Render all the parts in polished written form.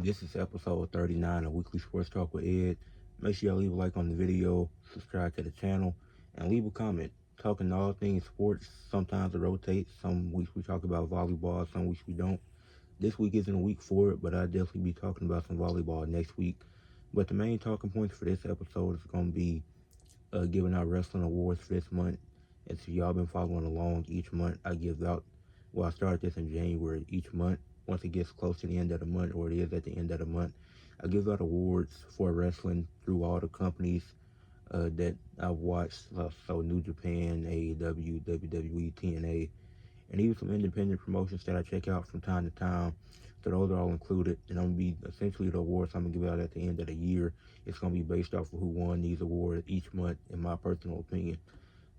This is episode 39 of Weekly Sports Talk with Ed. Make sure y'all leave a like on the video, subscribe to the channel, and leave a comment. Talking all things sports. Sometimes it rotates. Some weeks we talk about volleyball, some weeks we don't. This week isn't a week for it, but I'll definitely be talking about some volleyball next week. But the main talking points for this episode is going to be giving out wrestling awards for this month. And so y'all been following along, each month I give out, well, I started this in January. Each month, once it gets close to the end of the month, or it is at the end of the month, I give out awards for wrestling through all the companies that I've watched. So New Japan, AEW, WWE, TNA, and even some independent promotions that I check out from time to time. So those are all included, and I'm gonna be essentially the awards I'm gonna give out at the end of the year. It's gonna be based off of who won these awards each month, in my personal opinion.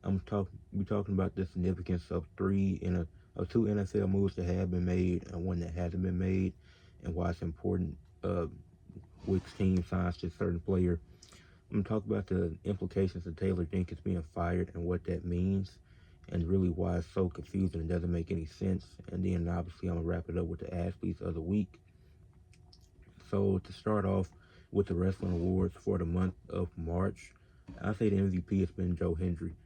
Be talking about the significance of two NFL moves that have been made and one that hasn't been made, and why it's important which team signs to a certain player. I'm gonna talk about the implications of Taylor Jenkins being fired and what that means, and really why it's so confusing and doesn't make any sense. And then obviously I'm gonna wrap it up with the athletes of the week. So to start off with the wrestling awards for the month of March, I say the MVP has been Joe Hendry.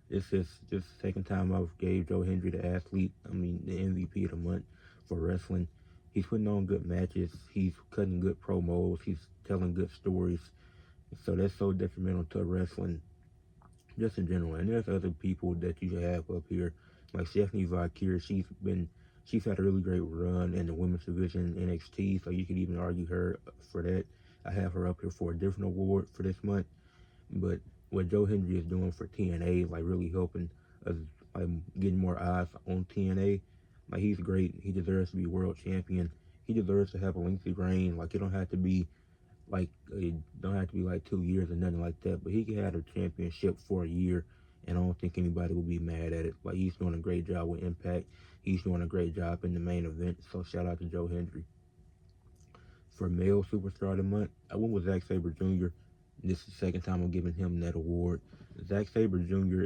This is just the second time I've gave Joe Hendry the MVP of the month for wrestling. He's putting on good matches. He's cutting good promos. He's telling good stories. So that's so detrimental to wrestling, just in general. And there's other people that you have up here, like Stephanie Valkyrie. She's had a really great run in the women's division in NXT. So you could even argue her for that. I have her up here for a different award for this month. But what Joe Hendry is doing for TNA, like really helping us, like getting more eyes on TNA, like he's great. He deserves to be world champion. He deserves to have a lengthy reign. Like it don't have to be like 2 years or nothing like that. But he could have a championship for a year, and I don't think anybody would be mad at it. Like he's doing a great job with Impact. He's doing a great job in the main event. So shout out to Joe Hendry. For male superstar of the month, I went with Zack Sabre Jr. This is the second time I'm giving him that award. Zack Sabre Jr.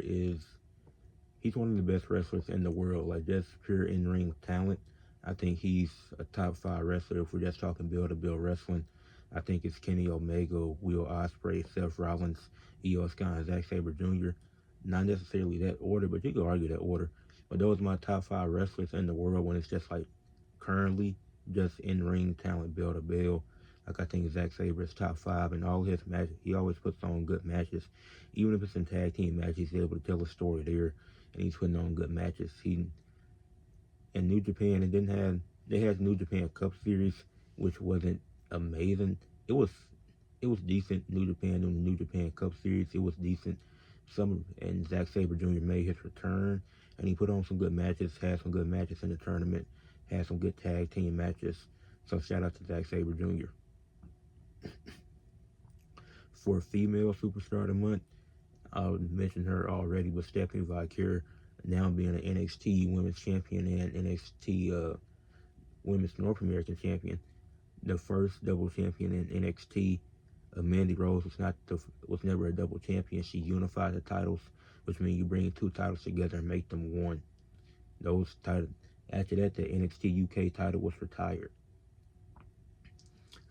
He's one of the best wrestlers in the world, like just pure in-ring talent. I think he's a top 5 wrestler if we're just talking build-to-build wrestling. I think it's Kenny Omega, Will Ospreay, Seth Rollins, Io Sky, and Zack Sabre Jr. Not necessarily that order, but you can argue that order. But those are my top 5 wrestlers in the world when it's just like currently just in-ring talent, build-to-build. Like I think Zack Sabre is top 5 in all his matches. He always puts on good matches. Even if it's in tag team matches, he's able to tell a story there, and he's putting on good matches. In New Japan, they had New Japan Cup Series, which wasn't amazing. It was decent. New Japan doing the New Japan Cup Series, it was decent. And Zack Sabre Jr. made his return, and he put on some good matches. Had some good matches in the tournament. Had some good tag team matches. So shout out to Zack Sabre Jr. For female superstar of the month, I mentioned her already, but Stephanie Valkyrie, now being an NXT Women's Champion and NXT Women's North American Champion, the first double champion in NXT. Mandy Rose was never a double champion. She unified the titles, which means you bring 2 titles together and make them one. Those titles. After that, the NXT UK title was retired.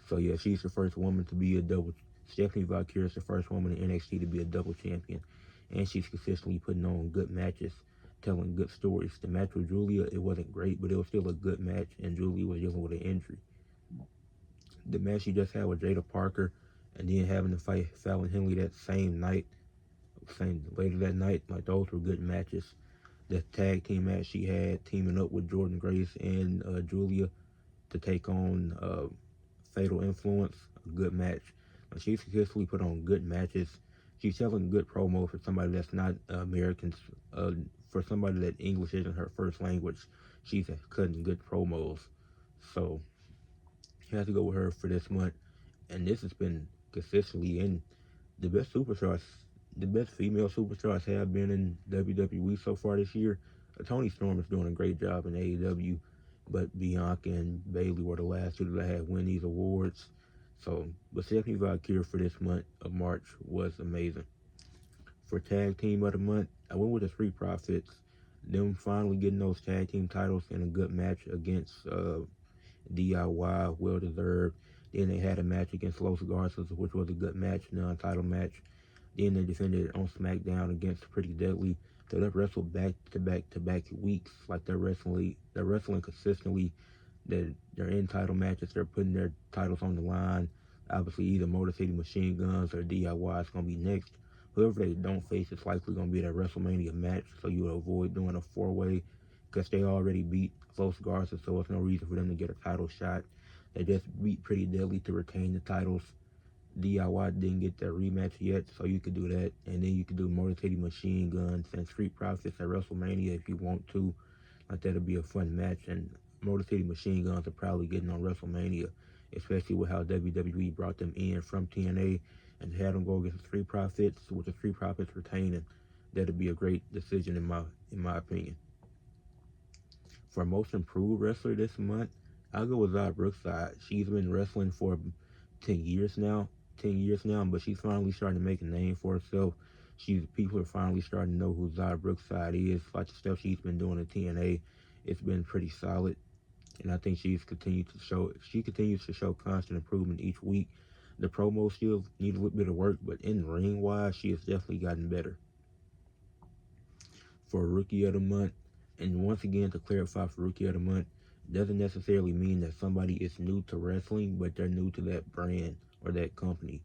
So yeah, she's the first woman to be a double. Stephanie Valkyrie is the first woman in NXT to be a double champion, and she's consistently putting on good matches, telling good stories. The match with Julia, it wasn't great, but it was still a good match, and Julia was dealing with an injury. The match she just had with Jada Parker, and then having to fight Fallon Henley that same night, later that night, like those were good matches. The tag team match she had, teaming up with Jordan Grace and Julia to take on Fatal Influence, a good match. She's consistently put on good matches. She's telling good promos for somebody that's not Americans. For somebody that English isn't her first language, she's cutting good promos. So you have to go with her for this month. And this has been consistently in the best superstars. The best female superstars have been in WWE so far this year. Toni Storm is doing a great job in AEW, but Bianca and Bayley were the last 2 that had win these awards. So, but Stephanie Valkyrie for this month of March was amazing. For tag team of the month, I went with the Street Profits. Them finally getting those tag team titles in a good match against DIY, well deserved. Then they had a match against Los Garces, which was a good match, non-title match. Then they defended on SmackDown against Pretty Deadly. So they've wrestled back to back to back weeks. Like they're wrestling consistently. They're in title matches. They're putting their titles on the line. Obviously, either Motor City Machine Guns or DIY is going to be next. Whoever they don't face is likely going to be that WrestleMania match. So you will avoid doing a four-way because they already beat Los Garza. So there's no reason for them to get a title shot. They just beat Pretty Deadly to retain the titles. DIY didn't get that rematch yet, so you could do that. And then you could do Motor City Machine Guns and Street Profits at WrestleMania if you want to. Like that'll be a fun match. And Motor City Machine Guns are probably getting on WrestleMania, especially with how WWE brought them in from TNA and had them go against the Street Profits, with the Street Profits retaining. That'd be a great decision in my opinion. For most improved wrestler this month, I'll go with Zara Brookside. She's been wrestling for 10 years now. 10 years now, but she's finally starting to make a name for herself. People are finally starting to know who Zara Brookside is. Like the stuff she's been doing in TNA, it's been pretty solid. And I think she continues to show constant improvement each week. The promo still need a little bit of work, but in ring wise, she has definitely gotten better. For Rookie of the Month, and once again to clarify, for Rookie of the Month doesn't necessarily mean that somebody is new to wrestling, but they're new to that brand or that company.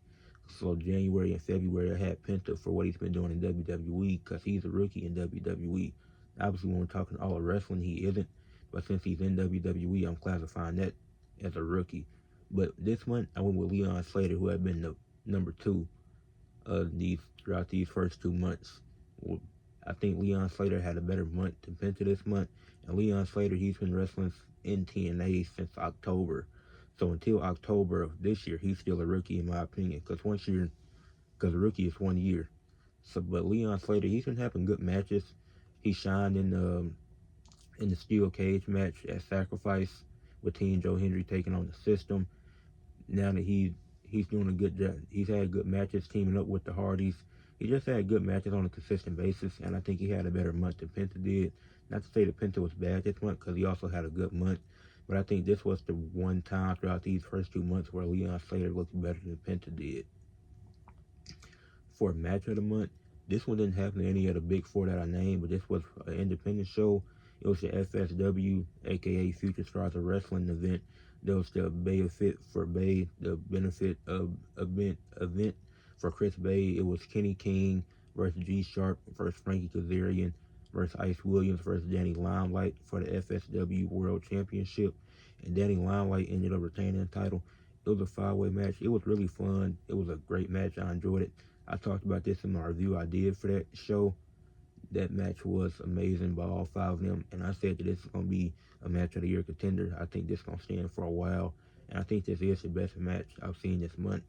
So January and February, I had Penta for what he's been doing in WWE because he's a rookie in WWE. Obviously, when we're talking all of wrestling, he isn't. But since he's in WWE, I'm classifying that as a rookie. But this month, I went with Leon Slater, who had been the number two throughout these first 2 months. I think Leon Slater had a better month than Penta this month. And Leon Slater, he's been wrestling in TNA since October. So until October of this year, he's still a rookie in my opinion. Because a rookie is 1 year. So, but Leon Slater, he's been having good matches. He shined in the steel cage match at Sacrifice with Team Joe Hendry taking on the System. Now that he's doing a good job, he's had good matches teaming up with the Hardys. He just had good matches on a consistent basis, and I think he had a better month than Penta did. Not to say that Penta was bad this month, because he also had a good month, but I think this was the one time throughout these first 2 months where Leon Slater looked better than Penta did. For match of the month, this one didn't happen to any of the big four that I named, but this was an independent show. It was the FSW, aka Future Stars of Wrestling event. There was the Bay of Fit for Bay, the benefit of event for Chris Bay. It was Kenny King versus G Sharp versus Frankie Kazarian versus Ice Williams versus Danny Limelight for the FSW World Championship. And Danny Limelight ended up retaining the title. It was a five-way match. It was really fun. It was a great match. I enjoyed it. I talked about this in my review I did for that show. That match was amazing by all five of them, and I said that this is going to be a match of the year contender. I think this is going to stand for a while, and I think this is the best match I've seen this month.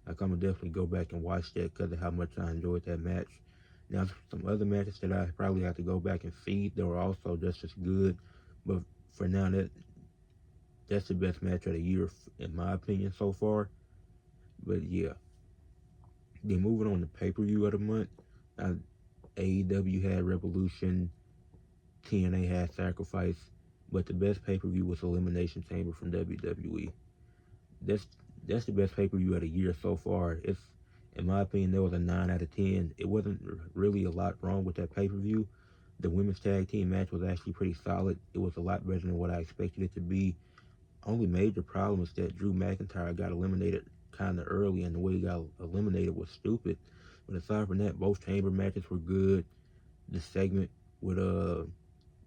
Like, I'm going to definitely go back and watch that because of how much I enjoyed that match. Now, some other matches that I probably have to go back and see, they were also just as good, but for now, that's the best match of the year, in my opinion, so far. But yeah. Then moving on to pay-per-view of the month, AEW had Revolution, TNA had Sacrifice, but the best pay-per-view was Elimination Chamber from WWE. That's that's the best pay-per-view of the year so far. It's, in my opinion, there was a 9 out of 10. It wasn't really a lot wrong with that pay-per-view. The women's tag team match was actually pretty solid. It was a lot better than what I expected it to be. Only major problem is that Drew McIntyre got eliminated kind of early, and the way he got eliminated was stupid. But aside from that, both chamber matches were good. The segment with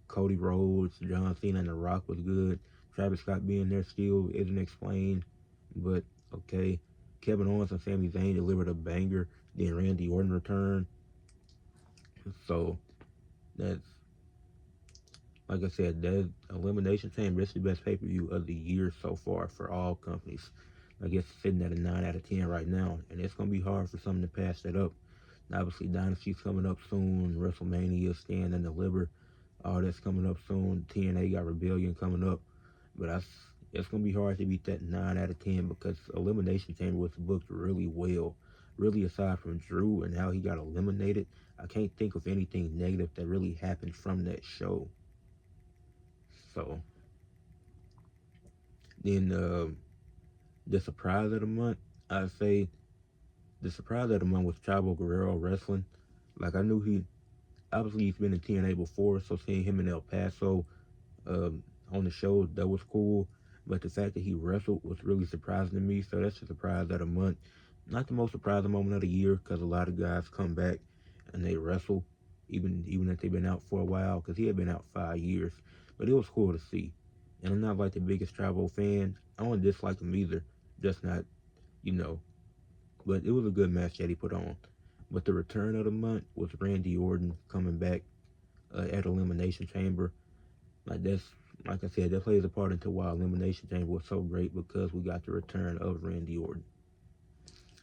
Cody Rhodes, John Cena, and The Rock was good. Travis Scott being there still isn't explained, but okay. Kevin Owens and Sami Zayn delivered a banger. Then Randy Orton returned. So that's, like I said, that Elimination Chamber is the best pay-per-view of the year so far for all companies. I guess it's sitting at a 9 out of 10 right now, and it's going to be hard for something to pass that up. And obviously, Dynasty's coming up soon, WrestleMania, Stand and Deliver, all that's coming up soon. TNA got Rebellion coming up, but it's going to be hard to beat that 9 out of 10 because Elimination Chamber was booked really well. Really, aside from Drew and how he got eliminated, I can't think of anything negative that really happened from that show. So, Then the surprise of the month, I'd say the surprise of the month was Chavo Guerrero wrestling. Like I knew obviously he's been in TNA before, so seeing him in El Paso um, on the show, that was cool. But the fact that he wrestled was really surprising to me. So that's the surprise of the month. Not the most surprising moment of the year because a lot of guys come back and they wrestle, even if they've been out for a while. Because he had been out 5 years, but it was cool to see. And I'm not like the biggest Chavo fan. I don't dislike him either, just not you know. But it was a good match that he put on. But the return of the month was Randy Orton coming back at Elimination Chamber. Like that's like I said, that plays a part into why Elimination Chamber was so great because we got the return of Randy Orton.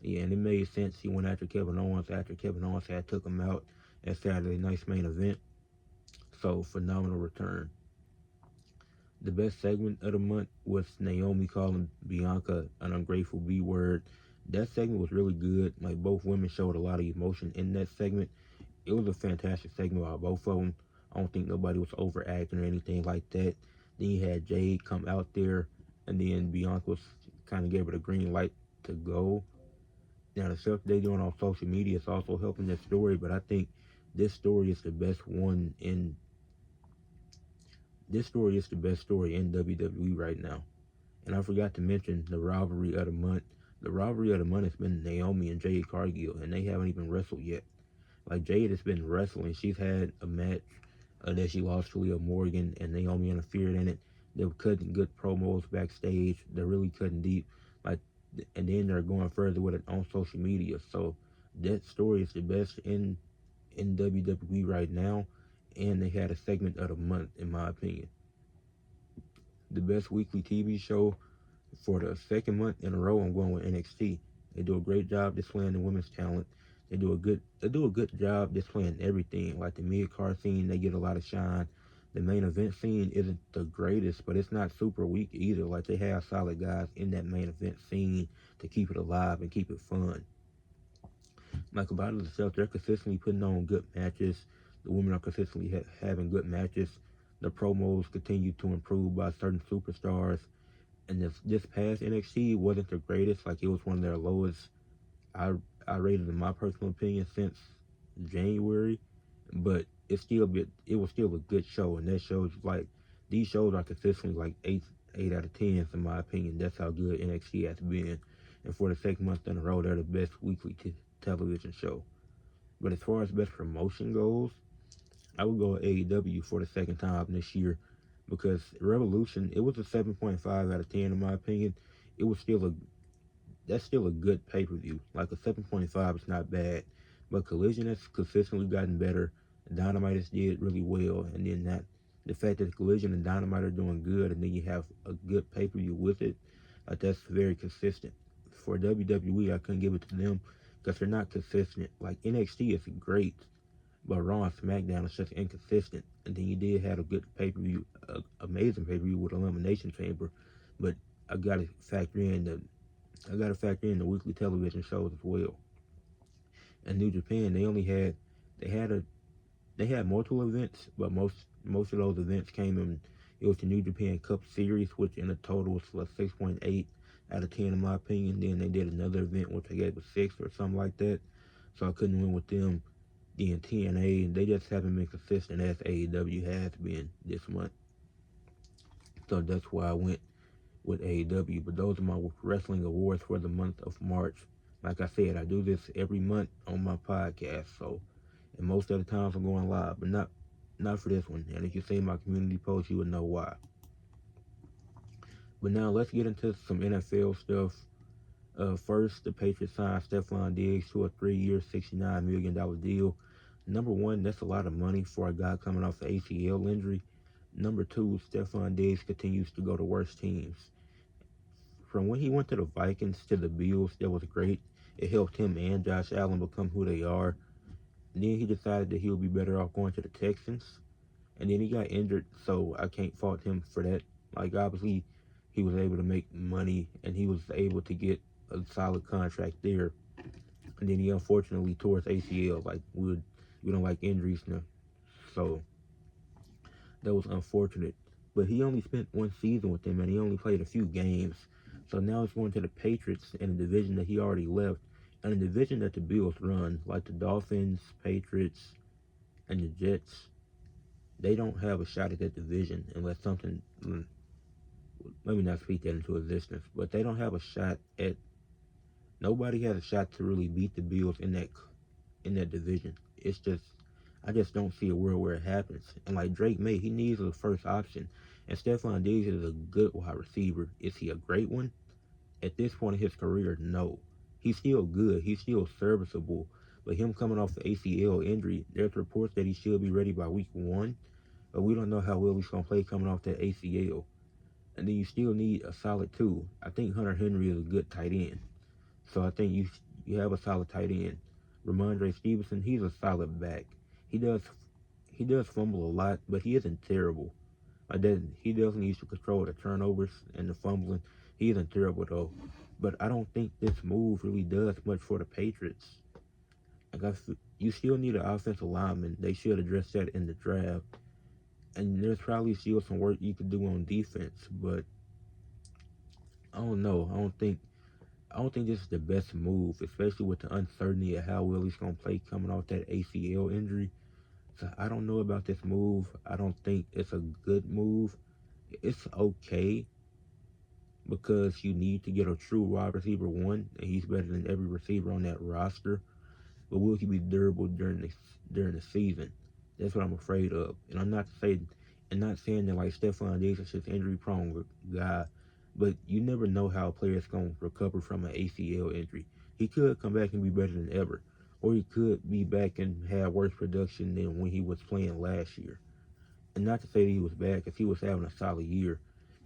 Yeah, and it made sense. He went after Kevin Owens after Kevin Owens had took him out at Saturday Night's main event. So phenomenal return. The best segment of the month was Naomi calling Bianca an ungrateful B word. That segment was really good. Like both women showed a lot of emotion in that segment. It was a fantastic segment by both of them. I don't think nobody was overacting or anything like that. Then you had Jade come out there, and then Bianca was kind of gave her the green light to go. Now the stuff they doing on social media is also helping that story, but I think this story is the best one in this story is the best story in WWE right now. And I forgot to mention the rivalry of the month. The rivalry of the month has been Naomi and Jade Cargill, and they haven't even wrestled yet. Like Jade has been wrestling. She's had a match that she lost to Leah Morgan, and Naomi interfered in it. They were cutting good promos backstage. They're really cutting deep. Like, and then they're going further with it on social media. So that story is the best in WWE right now. And they had a segment of the month, in my opinion. The best weekly TV show for the second month in a row, I'm going with NXT. They do a great job displaying the women's talent. They do a good job displaying everything. Like the mid card scene, they get a lot of shine. The main event scene isn't the greatest, but it's not super weak either. Like they have solid guys in that main event scene to keep it alive and keep it fun. Like about the stuff, they're consistently putting on good matches. The women are consistently having good matches. The promos continue to improve by certain superstars. And this past NXT wasn't the greatest. Like it was one of their lowest. I I rated in my personal opinion since January, but it was still a good show, and that shows like these shows are consistently like eight out of tens in my opinion. That's how good NXT has been, and for the second month in a row, they're the best weekly television show. But as far as best promotion goes, I would go with AEW for the second time this year because Revolution, it was a 7.5 out of 10 in my opinion. It was still a That's still a good pay per view. Like a 7.5 is not bad, but Collision has consistently gotten better. Dynamite has did really well, and then the fact that Collision and Dynamite are doing good, and then you have a good pay per view with it, that's very consistent. For WWE, I couldn't give it to them because they're not consistent. Like NXT is great, but Raw and SmackDown is just inconsistent. And then you did have a good pay per view, amazing pay per view with Elimination Chamber, but I gotta factor in the I gotta factor in the weekly television shows as well. And New Japan, they had a they had multiple events, but most of those events came in. It was the New Japan Cup Series, which in a total was like 6.8 out of 10 in my opinion. Then they did another event which I gave a 6 or something like that. So I couldn't win with them. Then TNA, they just haven't been consistent as AEW has been this month. So that's why I went with AEW. But those are my wrestling awards for the month of March. Like I said, I do this every month on my podcast. So, and most of the times I'm going live, but not for this one. And if you see my community post, you would know why. But now let's get into some NFL stuff. First, the Patriots signed Stephon Diggs to a 3-year, $69 million deal. Number one, that's a lot of money for a guy coming off an ACL injury. Number two, Stephon Diggs continues to go to worse teams. From when he went to the Vikings to the Bills, that was great. It helped him and Josh Allen become who they are. And then he decided that he would be better off going to the Texans. And then he got injured, so I can't fault him for that. Like, obviously, he was able to make money, and he was able to get a solid contract there. And then he unfortunately tore his ACL. Like, we don't like injuries now. So, that was unfortunate. but he only spent one season with them and he only played a few games. So now he's going to the Patriots in a division that he already left, and a division that the Bills run, like the Dolphins, Patriots, and the Jets. They don't have a shot at that division unless something. Let me not speak that into existence, but they don't have a shot at. Nobody has a shot to really beat the Bills in that division. It's just I just don't see a world where it happens. And like Drake May, he needs a first option. And Stephon Diggs is a good wide receiver. Is he a great one? At this point in his career, no. He's still good. He's still serviceable. But him coming off the ACL injury, there's reports that he should be ready by week 1. But we don't know how well he's going to play coming off that ACL. And then you still need a solid 2. I think Hunter Henry is a good tight end. So I think you have a solid tight end. Ramondre Stevenson, he's a solid back. He does he does fumble a lot, but he isn't terrible. He definitely needs to control the turnovers and the fumbling. He isn't terrible though. But I don't think this move really does much for the Patriots. Like you still need an offensive lineman. They should address that in the draft. And there's probably still some work you could do on defense, but I don't know. I don't think this is the best move, especially with the uncertainty of how well he's gonna play coming off that ACL injury. So I don't know about this move. I don't think it's a good move. It's okay because you need to get a true wide receiver 1, and he's better than every receiver on that roster. But will he be durable during the season? That's what I'm afraid of. And I'm not saying that like Stephon Diggs is just injury prone guy, but you never know how a player is gonna recover from an ACL injury. He could come back and be better than ever, or he could be back and have worse production than when he was playing last year. And not to say that he was bad, because he was having a solid year,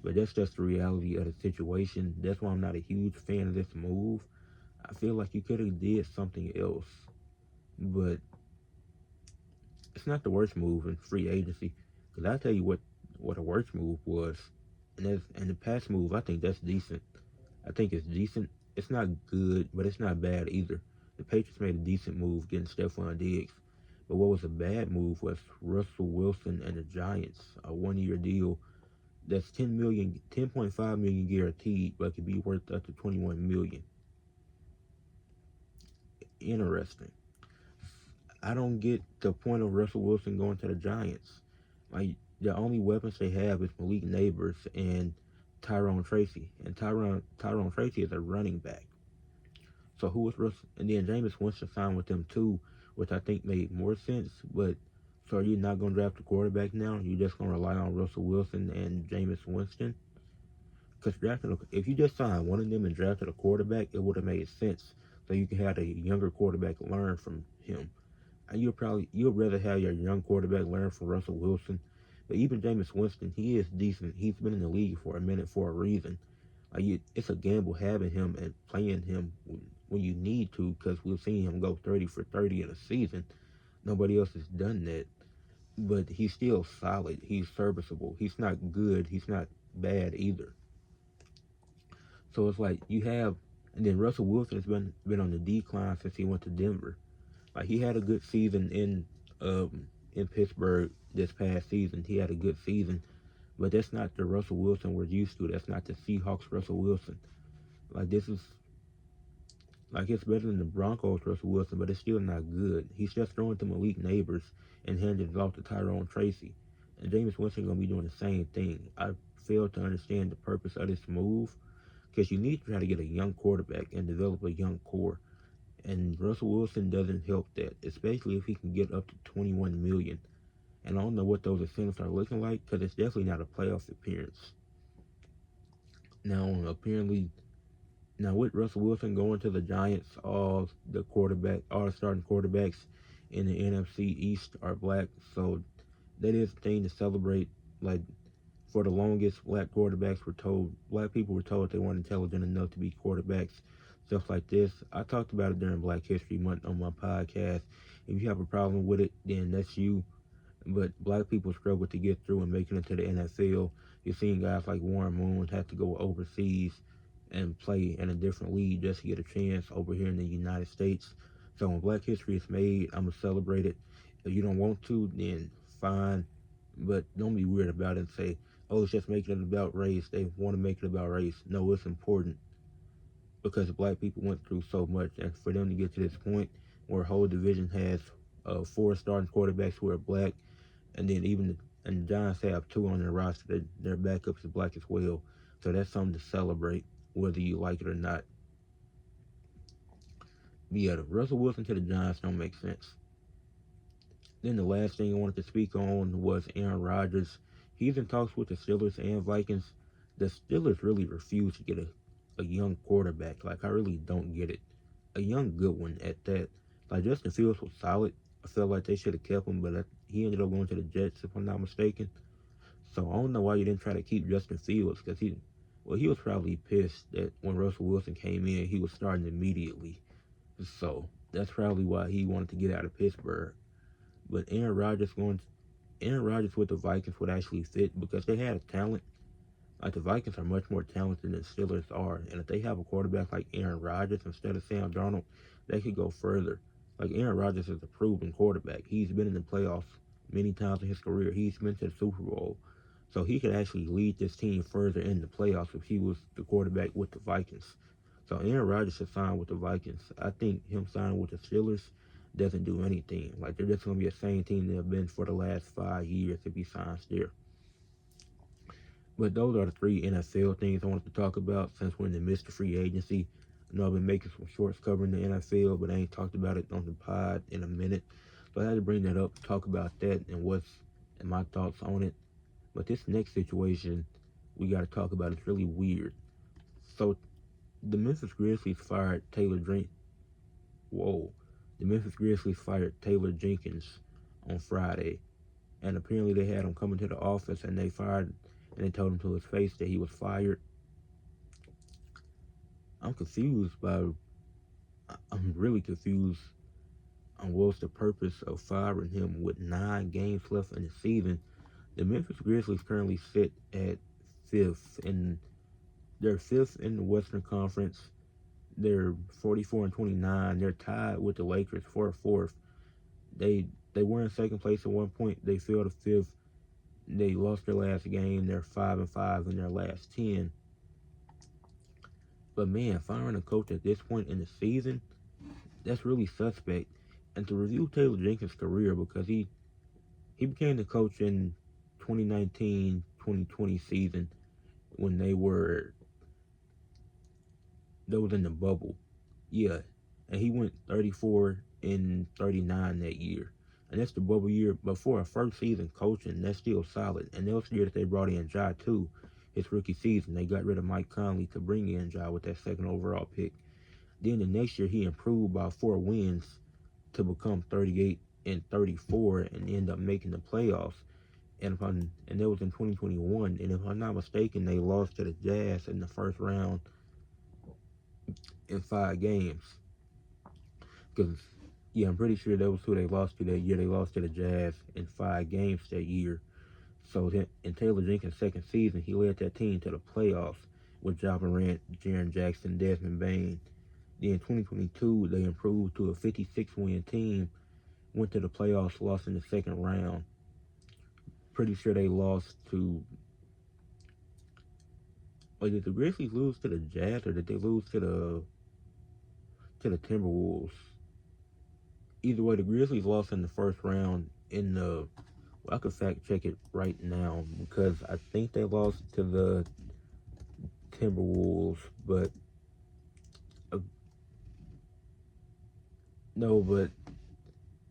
but that's just the reality of the situation. That's why I'm not a huge fan of this move. I feel like you could have did something else, but it's not the worst move in free agency. Because I'll tell you what a worst move was. And the past move, I think that's decent. I think it's decent. It's not good, but it's not bad either. The Patriots made a decent move getting Stephon Diggs. But what was a bad move was Russell Wilson and the Giants, a 1-year deal that's 10.5 million guaranteed, but could be worth up to 21 million. Interesting. I don't get the point of Russell Wilson going to the Giants. Like the only weapons they have is Malik Neighbors and Tyrone Tracy, and Tyrone Tracy is a running back. So who was Russell? And then Jameis Winston signed with them too, which I think made more sense. But so are you not going to draft a quarterback now? You're just going to rely on Russell Wilson and Jameis Winston? Because if you just signed one of them and drafted a quarterback, it would have made sense. So you can have a younger quarterback learn from him. And you'll rather have your young quarterback learn from Russell Wilson. But even Jameis Winston, he is decent. He's been in the league for a minute for a reason. It's a gamble having him and playing him when you need to, because we've seen him go 30 for 30 in a season. Nobody else has done that. But he's still solid. He's serviceable. He's not good. He's not bad either. So it's like and then Russell Wilson has been on the decline since he went to Denver. Like he had a good season in Pittsburgh this past season. He had a good season, but that's not the Russell Wilson we're used to. That's not the Seahawks Russell Wilson. Like this is like it's better than the Broncos Russell Wilson, but it's still not good. He's just throwing to Malik Neighbors and handing it off to Tyrone Tracy. And Jameis Winston gonna be doing the same thing. I fail to understand the purpose of this move, because you need to try to get a young quarterback and develop a young core. And Russell Wilson doesn't help that, especially if he can get up to 21 million. And I don't know what those incentives are looking like, because it's definitely not a playoff appearance. Now with Russell Wilson going to the Giants, all the starting quarterbacks in the NFC East are black, so that is a thing to celebrate. Like for the longest, black people were told they weren't intelligent enough to be quarterbacks. Stuff like this. I talked about it during Black History Month on my podcast. If you have a problem with it, then that's you. But black people struggle to get through and make it into the NFL. You're seeing guys like Warren Moon have to go overseas and play in a different league just to get a chance over here in the United States. So when Black History is made, I'm going to celebrate it. If you don't want to, then fine. But don't be weird about it and say, oh, it's just making it about race. They want to make it about race. No, it's important because black people went through so much, and for them to get to this point where a whole division has four starting quarterbacks who are black, and then and the Giants have two on their roster that their backups is black as well. So that's something to celebrate, whether you like it or not. But yeah, the Russell Wilson to the Giants don't make sense. Then the last thing I wanted to speak on was Aaron Rodgers. He's in talks with the Steelers and Vikings. The Steelers really refuse to get a young quarterback. Like, I really don't get it. A young good one at that. Like, Justin Fields was solid. I felt like they should have kept him, but he ended up going to the Jets, if I'm not mistaken. So I don't know why you didn't try to keep Justin Fields, because he was probably pissed that when Russell Wilson came in, he was starting immediately. So that's probably why he wanted to get out of Pittsburgh. But Aaron Rodgers with the Vikings would actually fit because they had a talent. Like, the Vikings are much more talented than the Steelers are, and if they have a quarterback like Aaron Rodgers instead of Sam Darnold, they could go further. Like, Aaron Rodgers is a proven quarterback. He's been in the playoffs many times in his career. He's been to the Super Bowl, so he could actually lead this team further in the playoffs if he was the quarterback with the Vikings. So Aaron Rodgers should sign with the Vikings. I think him signing with the Steelers doesn't do anything. Like, they're just going to be the same team they've been for the last 5 years if he signs there. But those are the three NFL things I wanted to talk about since we're in the midst of free agency. I know I've been making some shorts covering the NFL, but I ain't talked about it on the pod in a minute. So I had to bring that up, talk about that and my thoughts on it. But this next situation we got to talk about is really weird. So the Memphis Grizzlies fired Taylor Drink. Whoa. The Memphis Grizzlies fired Taylor Jenkins on Friday. And apparently they had him come into the office and they told him to his face that he was fired. I'm really confused on what's the purpose of firing him with 9 games left in the season. The Memphis Grizzlies currently sit at they're fifth in the Western Conference. They're 44-29. They're tied with the Lakers for fourth. They were in second place at one point. They fell to fifth. They lost their last game. They're 5-5 in their last 10. But man, firing a coach at this point in the season, that's really suspect. And to review Taylor Jenkins' career, because he became the coach in 2019-2020 season when they was in the bubble. Yeah. And he went 34-39 that year. And that's the bubble year. But for a first season coaching, that's still solid. And that was the year that they brought in Ja too. His rookie season, they got rid of Mike Conley to bring in Ja with that second overall pick. Then the next year, he improved by 4 wins to become 38-34 and end up making the playoffs. And that was in 2021. And if I'm not mistaken, they lost to the Jazz in the first round in 5 games. Because, yeah, I'm pretty sure that was who they lost to that year. They lost to the Jazz in 5 games that year. So then, in Taylor Jenkins' second season, he led that team to the playoffs with Ja Morant, Jaren Jackson, Desmond Bane. Then in 2022, they improved to a 56-win team, went to the playoffs, lost in the second round. Pretty sure they lost to... Wait, did the Grizzlies lose to the Jazz, or did they lose to the Timberwolves? Either way, the Grizzlies lost in the first round in the... I could fact check it right now because I think they lost to the Timberwolves, but no, but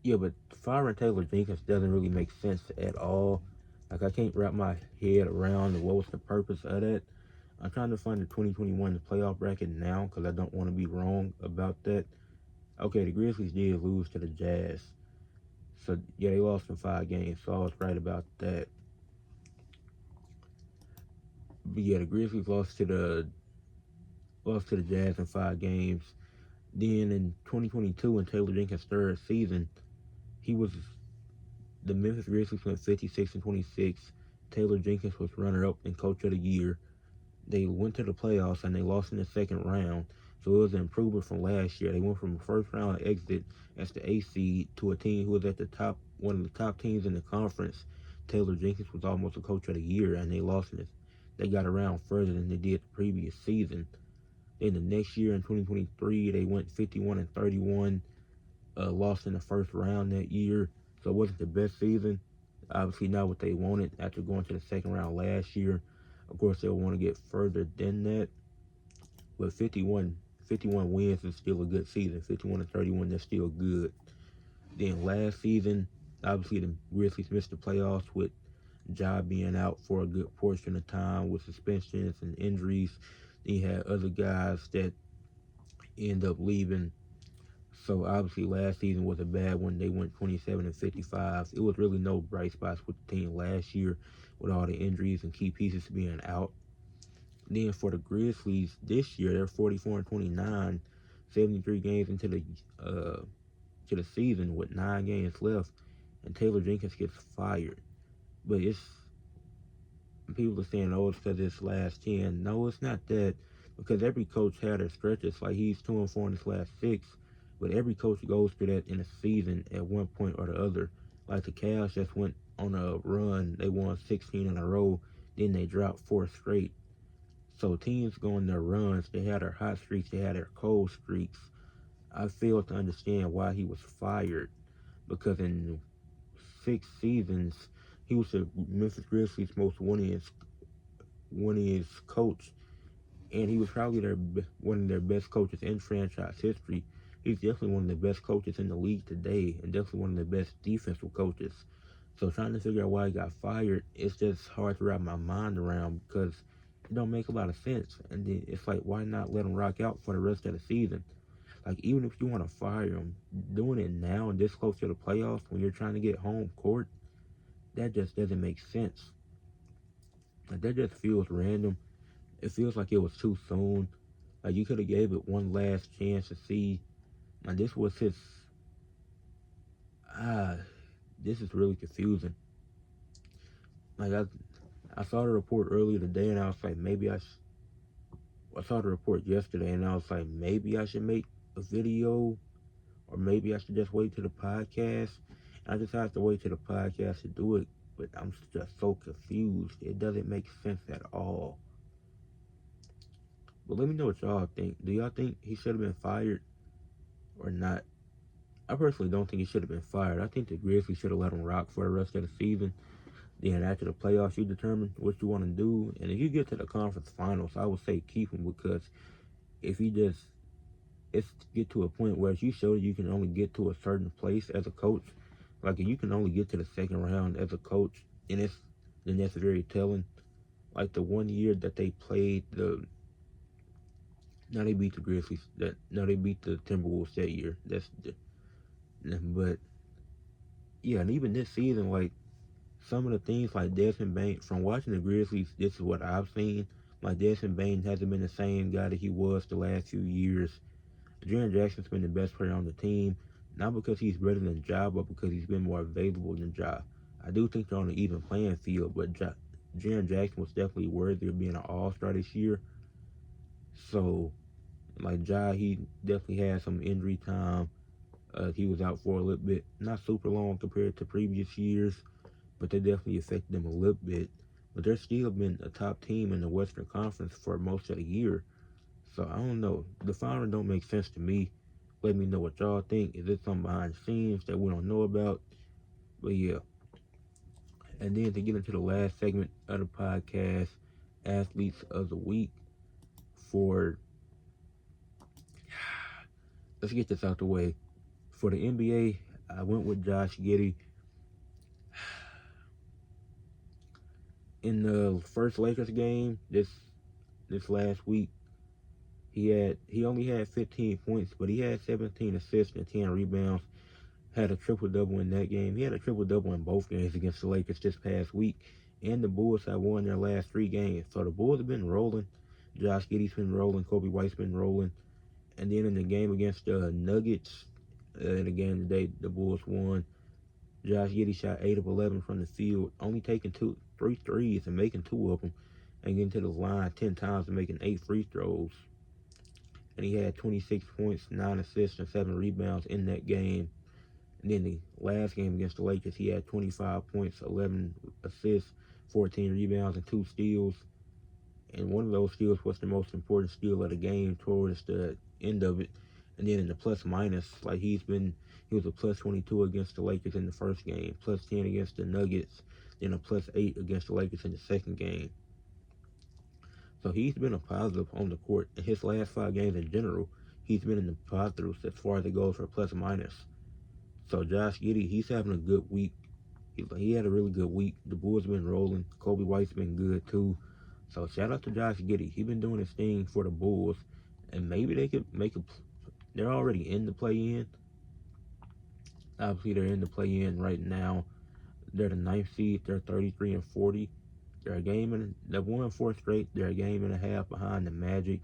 yeah, but firing Taylor Jenkins doesn't really make sense at all. Like, I can't wrap my head around what was the purpose of that. I'm trying to find the 2021 playoff bracket now because I don't want to be wrong about that. Okay, the Grizzlies did lose to the Jazz. So, yeah, they lost in 5 games, so I was right about that. But, yeah, the Grizzlies lost to the Jazz in 5 games. Then in 2022, in Taylor Jenkins' third season, the Memphis Grizzlies went 56-26. Taylor Jenkins was runner-up and coach of the year. They went to the playoffs and they lost in the second round. So it was an improvement from last year. They went from a first round exit as the 8th seed to a team who was at the top, one of the top teams in the conference, Taylor Jenkins was almost a coach of the year, and they lost it. They got around further than they did the previous season. Then the next year in 2023, they went 51-31, lost in the first round that year, so it wasn't the best season. Obviously, not what they wanted after going to the second round last year. Of course, they'll want to get further than that, but 51 wins is still a good season. 51-31, that's still good. Then last season, obviously the Grizzlies missed the playoffs with Ja being out for a good portion of time with suspensions and injuries. Then you had other guys that end up leaving. So obviously last season was a bad one. They went 27-55. It was really no bright spots with the team last year with all the injuries and key pieces being out. Then for the Grizzlies this year, they're 44-29, 73 games into the season with 9 games left, and Taylor Jenkins gets fired. But it's people are saying, oh, it's because it's last 10. No, it's not that, because every coach had their stretches. Like he's 2-4 in his last 6, but every coach goes through that in a season at one point or the other. Like the Cavs just went on a run, they won 16 in a row, then they dropped 4 straight. So teams go on their runs, they had their hot streaks, they had their cold streaks. I fail to understand why he was fired, because in 6 seasons, he was the Memphis Grizzlies' most winningest coach, and he was probably one of their best coaches in franchise history. He's definitely one of the best coaches in the league today, and definitely one of the best defensive coaches. So trying to figure out why he got fired, it's just hard to wrap my mind around, because it don't make a lot of sense. And then it's like, why not let him rock out for the rest of the season? Like, even if you want to fire him, doing it now and this close to the playoffs when you're trying to get home court, that just doesn't make sense. Like, that just feels random. It feels like it was too soon. Like, you could have gave it one last chance to see. Like, this was his. This is really confusing. Like, I saw the report earlier today, and I was like, I saw the report yesterday, and I was like, maybe I should make a video, or maybe I should just wait to the podcast. I just have to wait to the podcast to do it, but I'm just so confused. It doesn't make sense at all. But let me know what y'all think. Do y'all think he should have been fired or not? I personally don't think he should have been fired. I think the Grizzlies should have let him rock for the rest of the season. Then after the playoffs, you determine what you want to do. And if you get to the conference finals, I would say keep him, because if he just get to a point where you show you can only get to a certain place as a coach, like if you can only get to the second round as a coach, then that's very telling. Like the one year that they played now they beat the Grizzlies. They beat the Timberwolves that year. But yeah, and even this season, like some of the things like Desmond Bane, from watching the Grizzlies, this is what I've seen. Like Desmond Bane hasn't been the same guy that he was the last few years. Jaren Jackson's been the best player on the team, not because he's better than Ja, but because he's been more available than Ja. I do think they're on an even playing field, but Jaren Jackson was definitely worthy of being an All-Star this year. So, like Ja, he definitely had some injury time. He was out for a little bit, not super long compared to previous years, but they definitely affected him a little bit. But they're still been a top team in the Western Conference for most of the year. So I don't know. The firing don't make sense to me. Let me know what y'all think. Is it something behind the scenes that we don't know about? But yeah. And then to get into the last segment of the podcast, athletes of the week, for let's get this out the way. For the NBA, I went with Josh Giddey. In the first Lakers game this last week, he only had 15 points, but he had 17 assists and 10 rebounds. Had a triple-double in that game. He had a triple-double in both games against the Lakers this past week. And the Bulls have won their last 3 games. So the Bulls have been rolling. Josh Giddey's been rolling. Kobe White's been rolling. And then in the game against the Nuggets, in the game today, the Bulls won. Josh Giddey shot 8 of 11 from the field, only taking 3 threes and making 2 of them, and getting to the line 10 times and making 8 free throws. And he had 26 points, 9 assists, and 7 rebounds in that game. And then the last game against the Lakers, he had 25 points, 11 assists, 14 rebounds, and 2 steals. And one of those steals was the most important steal of the game towards the end of it. And then in the plus minus, like he was a plus 22 against the Lakers in the first game, plus 10 against the Nuggets, then a plus 8 against the Lakers in the second game. So he's been a positive on the court. In his last 5 games in general, he's been in the positives as far as it goes for plus minus. So Josh Giddey, he's having a good week. He had a really good week. The Bulls been rolling. Kobe White's been good too. So shout out to Josh Giddey. He's been doing his thing for the Bulls, and maybe they could make a. They're already in the play-in. Obviously, they're in the play-in right now. They're the 9th seed. They're 33-40. They're a game and they've won 4 straight. They're a game and a half behind the Magic,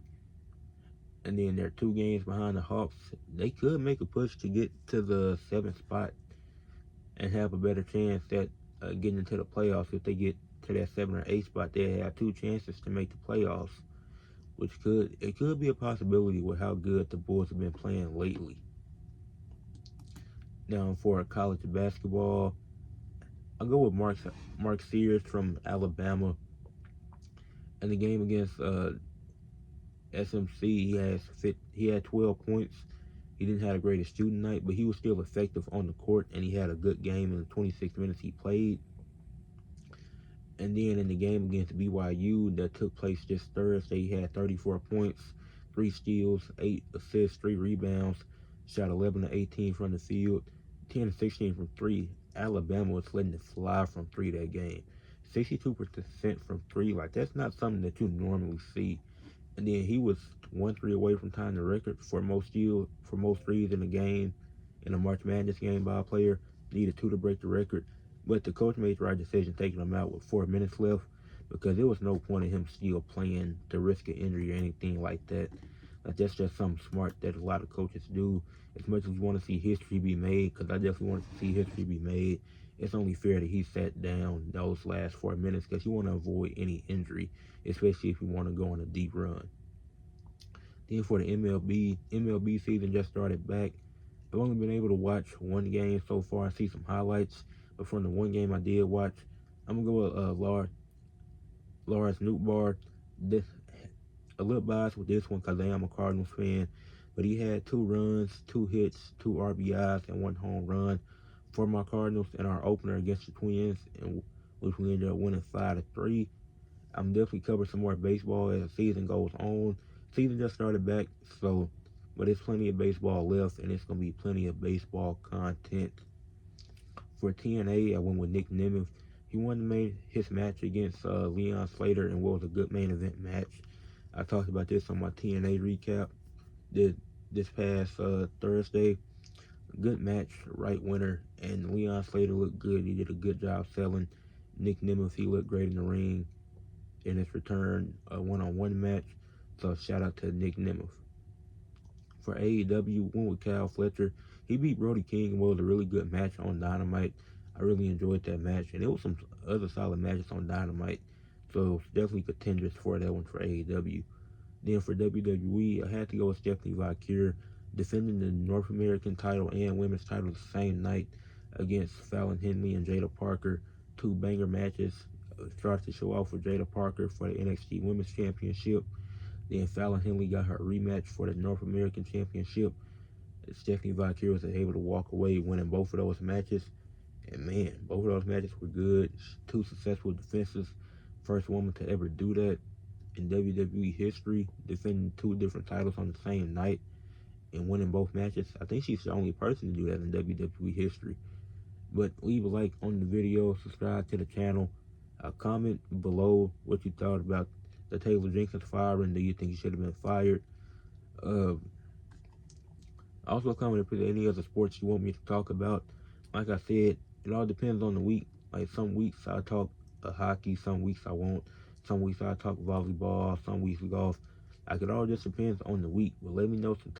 and then they're 2 games behind the Hawks. They could make a push to get to the 7th spot and have a better chance at getting into the playoffs. If they get to that 7 or 8 spot, they have 2 chances to make the playoffs, which could be a possibility with how good the Bulls have been playing lately. Now for college basketball, I'll go with Mark Sears from Alabama. In the game against SMC, he had 12 points. He didn't have the greatest shooting night, but he was still effective on the court, and he had a good game in the 26 minutes he played. And then in the game against BYU that took place this Thursday, he had 34 points, 3 steals, 8 assists, 3 rebounds, shot 11 to 18 from the field, 10 to 16 from 3. Alabama was letting it fly from 3 that game. 62% from 3, like that's not something that you normally see. And then he was 1 3 away from tying the record for most threes in a game, in a March Madness game by a player. Needed 2 to break the record. But the coach made the right decision taking him out with 4 minutes left, because there was no point in him still playing to risk an injury or anything like that. Like that's just something smart that a lot of coaches do. As much as you want to see history be made, because I definitely want to see history be made, it's only fair that he sat down those last 4 minutes, because you want to avoid any injury, especially if you want to go on a deep run. Then for the MLB season just started back. I've only been able to watch 1 game so far and see some highlights. But from the 1 game I did watch, I'm going to go with Lars Nootbaar. A little biased with this one because I am a Cardinals fan. But he had 2 runs, 2 hits, 2 RBIs, and 1 home run for my Cardinals in our opener against the Twins, and which we ended up winning 5-3. I'm definitely covering some more baseball as the season goes on. Season just started back, but there's plenty of baseball left, and it's going to be plenty of baseball content. For TNA, I went with Nick Nemeth. He won his match against Leon Slater, and was a good main event match. I talked about this on my TNA recap this past Thursday. Good match, right winner, and Leon Slater looked good. He did a good job selling. Nick Nemeth, he looked great in the ring in his return one-on-one match. So shout out to Nick Nemeth. For AEW, went with Kyle Fletcher. He beat Brody King and was a really good match on Dynamite. I really enjoyed that match, and there was some other solid matches on Dynamite. So definitely contenders for that one for AEW. Then for WWE, I had to go with Stephanie Valkyrie, defending the North American title and women's title the same night against Fallon Henley and Jada Parker. 2 banger matches. Started to show off with Jada Parker for the NXT Women's Championship. Then Fallon Henley got her rematch for the North American Championship. Stephanie Valkyrie was able to walk away winning both of those matches. And man, both of those matches were good. 2 successful defenses. First woman to ever do that in WWE history, defending 2 different titles on the same night and winning both matches. I think she's the only person to do that in WWE history. But leave a like on the video, subscribe to the channel, comment below what you thought about the Taylor Jenkins firing. Do you think he should have been fired? Also comment if there's any other sports you want me to talk about. Like I said, it all depends on the week. Like some weeks I talk hockey, some weeks I won't. Some weeks I talk volleyball, some weeks golf. Like it all just depends on the week. But let me know some